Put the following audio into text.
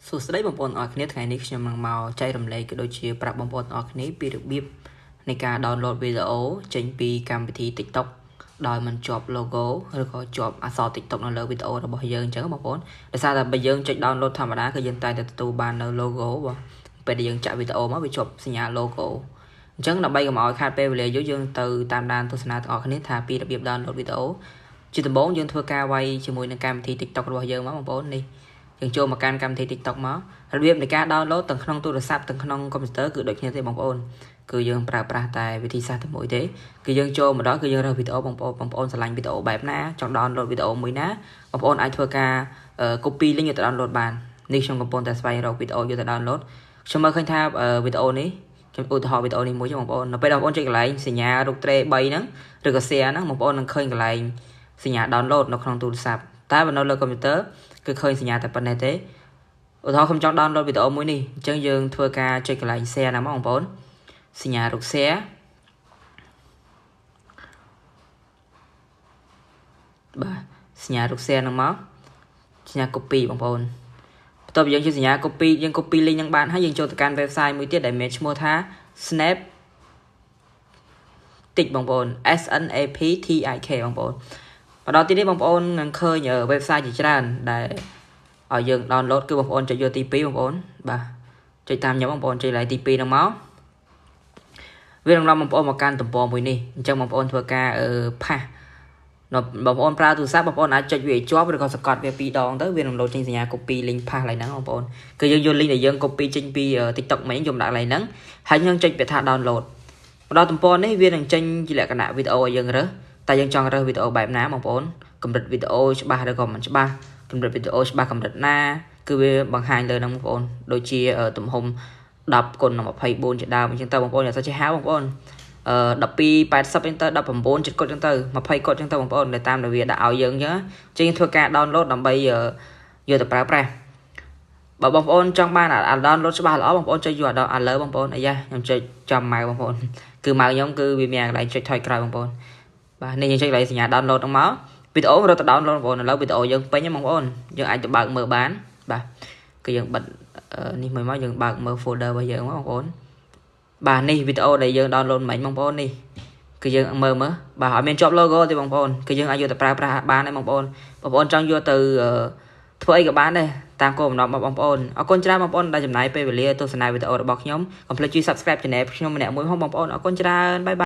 សួស្តីបងប្អូនអរគ្នាថ្ងៃនេះខ្ញុំនឹងមកចែករំលែកក៏ដូចជាប្រាប់បងប្អូនអរគ្នាពីរបៀបនៃការ download វីដេអូចេញពីកម្មវិធី TikTok ដោយមិនជាប់ logo ឬក៏ជាប់អក្សរ TikTok នៅលើវីដេអូរបស់យើងអញ្ចឹងបងប្អូនដោយសារតែបើយើងចុច download ធម្មតាគឺយើងតែទទួលបាននៅ logo បងពេលដែលយើងចាក់វីដេអូមកវាជាប់សញ្ញា logo អញ្ចឹងដើម្បីកុំឲ្យខាតពេលវេលាយើងទៅតាមដានទស្សនាទាំងអស់គ្នាថាពីរបៀប download វីដេអូជាដំបូងយើងធ្វើការវាយជាមួយនឹងកម្មវិធី TikTok របស់យើងមកបងប្អូននេះយើងចូលមកកាន់កម្មវិធី TikTok មករបៀបនៃការ download ទាំងក្នុងទូរស័ព្ទទាំងក្នុងកុំព្យូទ័រគឺដូចគ្នាទេបងប្អូនគឺយើងប្រើប្រាស់តែវិធីសាស្ត្រតែមួយទេគឺយើងចូលមកដល់គឺយើងរើសវីដេអូបងប្អូនស្រឡាញ់វីដេអូបែបណាចង់ download វីដេអូមួយណាបងប្អូនអាចធ្វើការ copy link យកទៅ download បាននេះខ្ញុំកំពុងតែស្វែងរកវីដេអូយកទៅ download ខ្ញុំមើលឃើញថាវីដេអូនេះខ្ញុំឧទាហរណ៍វីដេអូនេះមួយបងប្អូននៅពេលបងប្អូនចុចកន្លែងសញ្ញារូបត្រេ3ហ្នឹងឬក៏ share ហ្នឹងបងប្អូននឹងឃើញកន្លែងសញ្ញា download នៅក្នុងទូរស័ព្ទតែបើនៅលើកុំព្យូទ័រគឺឃើញសញ្ញាតែប៉ុណ្ណេះទេឧទាហរណ៍ខ្ញុំចង់ download វីដេអូមួយនេះអញ្ចឹងយើងធ្វើការចុចកន្លែង share ណាមកបងប្អូនសញ្ញារូប share បាទសញ្ញារូប share ហ្នឹងមកសញ្ញា copy បងប្អូនបន្ទាប់ពីយើងចុចសញ្ញា copy យើង copy link ហ្នឹងបានហើយយើងចូលទៅកាន់ website មួយទៀតដែលមានឈ្មោះថា Snaptik បងប្អូន SNAPTIK បងប្អូនមកដល់ទីនេះបងប្អូននឹងឃើញ website ជាច្រើនដែលឲ្យយើង download គឺបងប្អូនចុចយកទី2បងប្អូនបាទចុចតាមខ្ញុំបងប្អូនចុចឡើងទី2ហ្នឹងមកវានឹងនាំបងប្អូនមកកាន់ទំព័រមួយនេះអញ្ចឹងបងប្អូនធ្វើការផាសបងប្អូនប្រើទូរស័ព្ទបងប្អូនអាចចុចវាឲ្យជាប់ឬក៏សង្កត់វា2ដងទៅវានឹង load ចេញសញ្ញា copy link ផាសឡើងហ្នឹងបងប្អូនគឺយើងយក link ដែលយើង copy ចេញពី TikTok មិញយកដាក់ឡើងហ្នឹងហើយយើងចុចពាក្យថា download មកដល់ទំព័រនេះវានឹងចេញជាលក្ខណៈវីដេអូឲ្យយើងរើសតែយើងចង់រើសវីដេអូបែបណាបងប្អូនកម្រិតវីដេអូច្បាស់ឬក៏មិនច្បាស់កម្រិតវីដេអូច្បាស់កម្រិតណាគឺវាបង្ហាញលើហ្នឹងបងប្អូនដូចជាទំហំ10x24 ជាដើមអញ្ចឹងទៅបងប្អូនอย่าចេះហៅបងប្អូន1280អញ្ចឹងទៅ19 7កុតអញ្ចឹងទៅ20កុតអញ្ចឹងទៅបងប្អូនតាមដែលវាដាក់ឲ្យយើងអញ្ចឹងចេញធ្វើការ download ដើម្បីយកទៅប្រើប្រាស់បើបងប្អូនចង់បានអា download ច្បាស់ល្អបងប្អូនចុចយកអាលើបងប្អូនអាយ៉ាខ្ញុំចុចចំម៉ៅបងប្អូនគឺម៉ៅខ្ញុំគឺវាមានកន្លែងចុចថយក្រោយបងប្អូនបាទនេះយើងចុចកន្លែងសញ្ញា download ហ្នឹងមកវីដេអូរត់ទៅ download បងប្អូនឥឡូវវីដេអូយើងពេញហ្នឹងបងប្អូនយើងអាចទៅបើកមើលបានបាទគឺយើងបិទនេះមួយមកយើងបើកមើល folder របស់យើងមកបងប្អូនបាទនេះវីដេអូដែលយើង download មិញបងប្អូននេះគឺយើងមើលបាទអត់មានជាប់ logo ទេបងប្អូនគឺយើងអាចយកទៅប្រើប្រាស់បានដែរបងប្អូនចង់យកទៅធ្វើអីក៏បានដែរតាមគោលបំណងរបស់បងប្អូនអរគុណច្រើនបងប្អូនដែលចំណាយពេលវេលាទស្សនាវីដេអូរបស់ខ្ញុំកុំភ្លេចជួយ subscribe channel ខ្ញុំម្នាក់មួយផងបងប្អូនអរគុណច្រើនបាយ